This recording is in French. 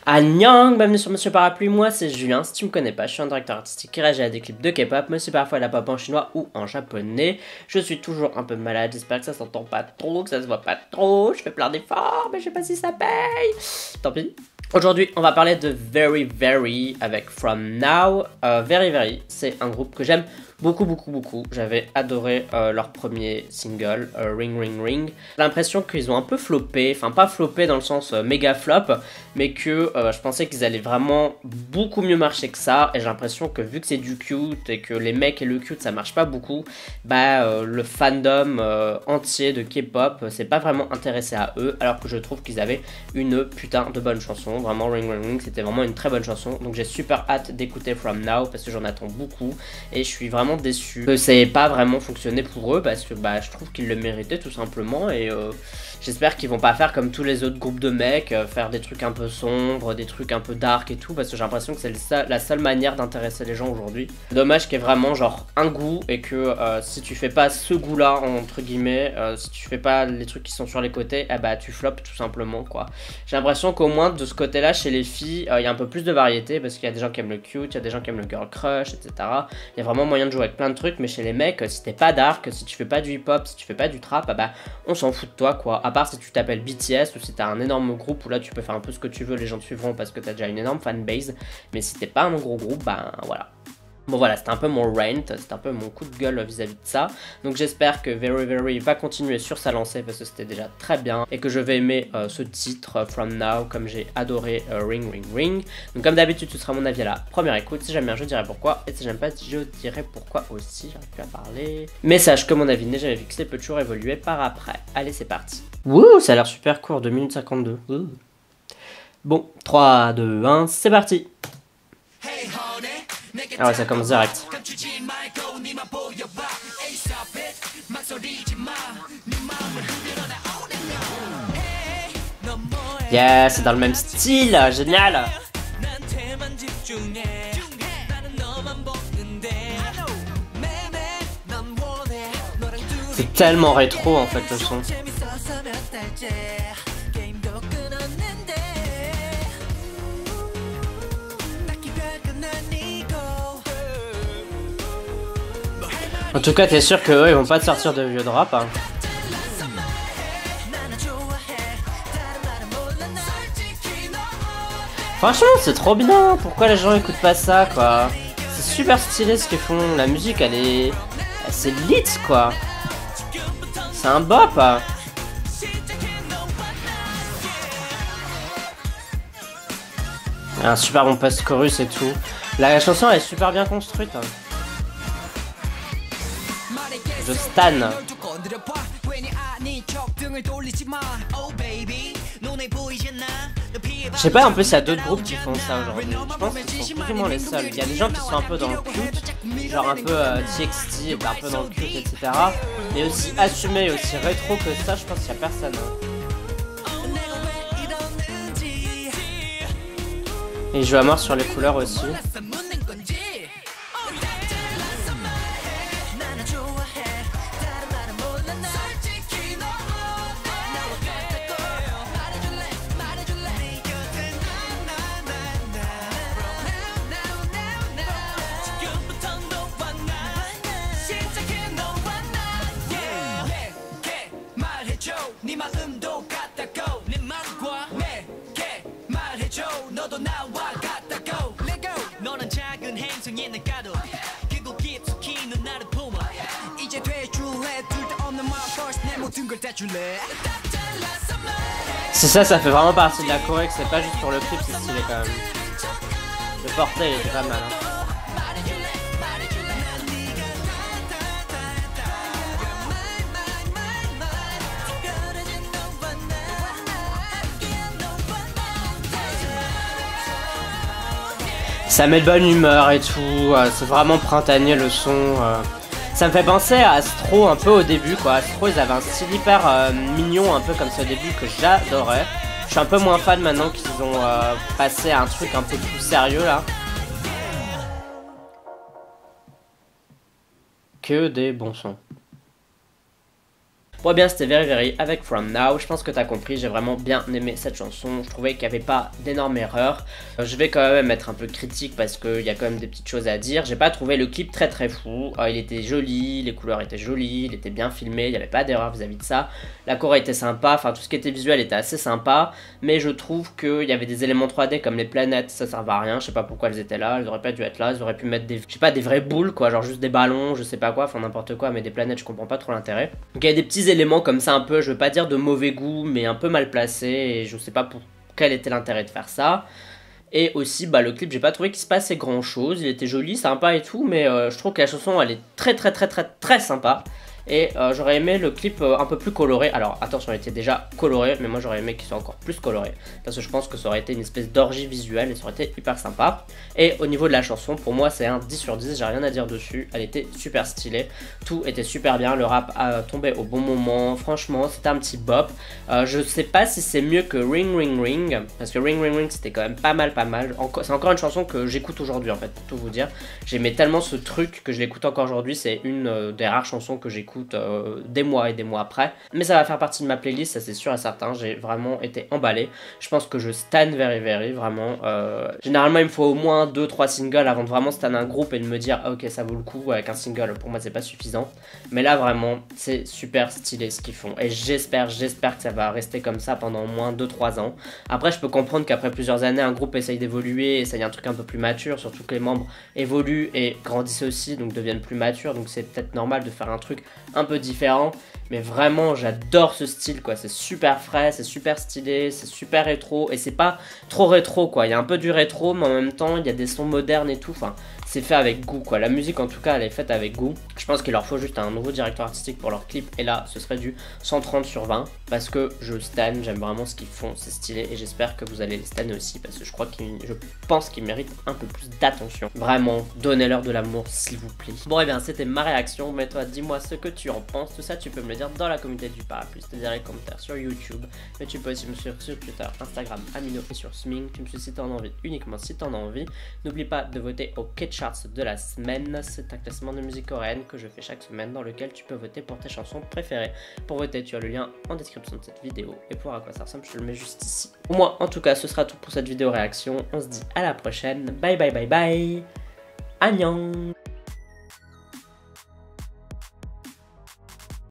Annyeong, bienvenue sur Monsieur Parapluie, moi c'est Julien, si tu me connais pas, je suis un directeur artistique qui réagit à des clips de K-pop, mais c'est parfois la pop en chinois ou en japonais. Je suis toujours un peu malade, j'espère que ça s'entend pas trop, que ça se voit pas trop, je fais plein d'efforts, mais je sais pas si ça paye. Tant pis. Aujourd'hui, on va parler de Very Very avec From Now. Very Very, c'est un groupe que j'aime beaucoup. J'avais adoré leur premier single, Ring Ring Ring. J'ai l'impression qu'ils ont un peu floppé, enfin pas floppé dans le sens méga flop, mais que je pensais qu'ils allaient vraiment beaucoup mieux marcher que ça. Et j'ai l'impression que vu que c'est du cute et que les mecs et le cute ça marche pas beaucoup, le fandom entier de K-pop s'est pas vraiment intéressé à eux, alors que je trouve qu'ils avaient une putain de bonne chanson. Vraiment Ring Ring Ring, c'était vraiment une très bonne chanson. Donc j'ai super hâte d'écouter From Now parce que j'en attends beaucoup et je suis vraiment déçu que ça n'ait pas vraiment fonctionné pour eux, parce que je trouve qu'ils le méritaient tout simplement. Et j'espère qu'ils vont pas faire comme tous les autres groupes de mecs, faire des trucs un peu sombres, des trucs un peu dark et tout, parce que j'ai l'impression que c'est la seule manière d'intéresser les gens aujourd'hui. Dommage qu'il y ait vraiment genre un goût et que si tu fais pas ce goût là entre guillemets, si tu fais pas les trucs qui sont sur les côtés, tu floppes tout simplement quoi. J'ai l'impression qu'au moins de ce côté là chez les filles il y a un peu plus de variété, parce qu'il y a des gens qui aiment le cute, il y a des gens qui aiment le girl crush, etc. Il y a vraiment moyen de jouer avec plein de trucs, mais chez les mecs, si t'es pas dark, si tu fais pas du hip hop, si tu fais pas du trap, on s'en fout de toi quoi. À part si tu t'appelles BTS ou si t'as un énorme groupe où là tu peux faire un peu ce que tu veux, les gens te suivront parce que t'as déjà une énorme fanbase. Mais si t'es pas un gros groupe, voilà. Bon voilà, c'était un peu mon rant, c'était un peu mon coup de gueule vis-à-vis de ça. Donc j'espère que Very Very va continuer sur sa lancée parce que c'était déjà très bien. Et que je vais aimer ce titre, From Now, comme j'ai adoré Ring Ring Ring. Donc comme d'habitude, ce sera mon avis à la première écoute. Si j'aime bien, je dirai pourquoi. Et si j'aime pas, je dirai pourquoi aussi. J'arrive plus à parler. Mais sache que mon avis n'est jamais fixé, peut toujours évoluer par après. Allez, c'est parti. Wouh, ça a l'air super court, 2 minutes 52. Wouh. Bon, 3, 2, 1, c'est parti. Ah ouais, ça commence direct. Yeah, c'est dans le même style, génial. C'est tellement rétro en fait le son. En tout cas, t'es sûr qu'eux, ils vont pas te sortir de vieux drap, hein. Franchement, c'est trop bien. Pourquoi les gens écoutent pas ça, quoi? C'est super stylé ce qu'ils font. La musique, elle est... c'est lit, quoi. C'est un bop, hein. Un super bon post-chorus et tout. La chanson, elle est super bien construite, hein. Je stan. Je sais pas, en plus il y a d'autres groupes qui font ça aujourd'hui. Je pense qu'ils sont plus ou moins les seuls. Il y a des gens qui sont un peu dans le cute, genre un peu TXT, un peu dans le cute, etc. Mais aussi assumé, aussi rétro que ça, je pense qu'il y a personne. Et je joue à mort sur les couleurs aussi. C'est ça, ça fait vraiment partie de la Corée, que c'est pas juste pour le clip, c'est stylé quand même. Le portrait il était pas mal, hein. Ça met de bonne humeur et tout, c'est vraiment printanier le son. Ça me fait penser à Astro un peu au début quoi. Astro ils avaient un style hyper mignon un peu comme ça au début que j'adorais. Je suis un peu moins fan maintenant qu'ils ont passé à un truc un peu plus sérieux là. Que des bons sons. Bon, bien, c'était Very Very avec From Now. Je pense que t'as compris, j'ai vraiment bien aimé cette chanson. Je trouvais qu'il n'y avait pas d'énormes erreurs. Je vais quand même être un peu critique parce qu'il y a quand même des petites choses à dire. J'ai pas trouvé le clip très très fou. Il était joli, les couleurs étaient jolies, il était bien filmé, il n'y avait pas d'erreur vis-à-vis de ça. La choré était sympa, enfin tout ce qui était visuel était assez sympa. Mais je trouve qu'il y avait des éléments 3D comme les planètes, ça servait à rien. Je sais pas pourquoi elles étaient là, elles auraient pas dû être là. Ils auraient pu mettre des, je sais pas, des vraies boules quoi, genre juste des ballons, je sais pas quoi, enfin n'importe quoi, mais des planètes, je comprends pas trop l'intérêt. Donc il y a des petits éléments comme ça un peu, je veux pas dire de mauvais goût, mais un peu mal placés, et je sais pas pour quel était l'intérêt de faire ça. Et aussi, bah, le clip, j'ai pas trouvé qu'il se passait grand chose, il était joli, sympa et tout, mais je trouve que la chanson, elle est très sympa. Et j'aurais aimé le clip un peu plus coloré. Alors attention, il était déjà coloré, mais moi j'aurais aimé qu'il soit encore plus coloré, parce que je pense que ça aurait été une espèce d'orgie visuelle et ça aurait été hyper sympa. Et au niveau de la chanson, pour moi c'est un 10 sur 10, j'ai rien à dire dessus. Elle était super stylée, tout était super bien, le rap a tombé au bon moment. Franchement c'était un petit bop. Je sais pas si c'est mieux que Ring Ring Ring, parce que Ring Ring Ring c'était quand même pas mal. C'est encore une chanson que j'écoute aujourd'hui en fait, pour tout vous dire. J'aimais tellement ce truc que je l'écoute encore aujourd'hui. C'est une des rares chansons que j'écoute des mois et des mois après, mais ça va faire partie de ma playlist, ça c'est sûr et certain. J'ai vraiment été emballé, je pense que je stan Very Very vraiment. Généralement il me faut au moins 2-3 singles avant de vraiment stan un groupe et de me dire ah, ok ça vaut le coup. Avec un single pour moi c'est pas suffisant, mais là vraiment c'est super stylé ce qu'ils font, et j'espère que ça va rester comme ça pendant au moins 2-3 ans. Après je peux comprendre qu'après plusieurs années un groupe essaye d'évoluer, essaye un truc un peu plus mature, surtout que les membres évoluent et grandissent aussi, donc deviennent plus matures, donc c'est peut-être normal de faire un truc un peu différent. Mais vraiment j'adore ce style quoi, c'est super frais, c'est super stylé, c'est super rétro, et c'est pas trop rétro quoi, il y a un peu du rétro mais en même temps il y a des sons modernes et tout, enfin c'est fait avec goût quoi, la musique en tout cas elle est faite avec goût. Je pense qu'il leur faut juste un nouveau directeur artistique pour leur clip, et là ce serait du 130 sur 20, parce que je stan, j'aime vraiment ce qu'ils font, c'est stylé, et j'espère que vous allez les stanner aussi, parce que je pense qu'ils méritent un peu plus d'attention. Vraiment, donnez-leur de l'amour s'il vous plaît. Bon et bien c'était ma réaction, mais toi dis-moi ce que tu en penses, tout ça tu peux me le dire dans la communauté du Parapluie, c'est-à-dire les commentaires sur YouTube, mais tu peux aussi me suivre sur Twitter, Instagram, Amino et sur Sming. Tu me suis si t'en as envie, uniquement si t'en as envie. N'oublie pas de voter au K-Charts de la semaine, c'est un classement de musique coréenne que je fais chaque semaine dans lequel tu peux voter pour tes chansons préférées. Pour voter tu as le lien en description de cette vidéo, et pour à quoi ça ressemble je te le mets juste ici. Pour moi en tout cas ce sera tout pour cette vidéo réaction, on se dit à la prochaine, bye bye bye bye, annyeong.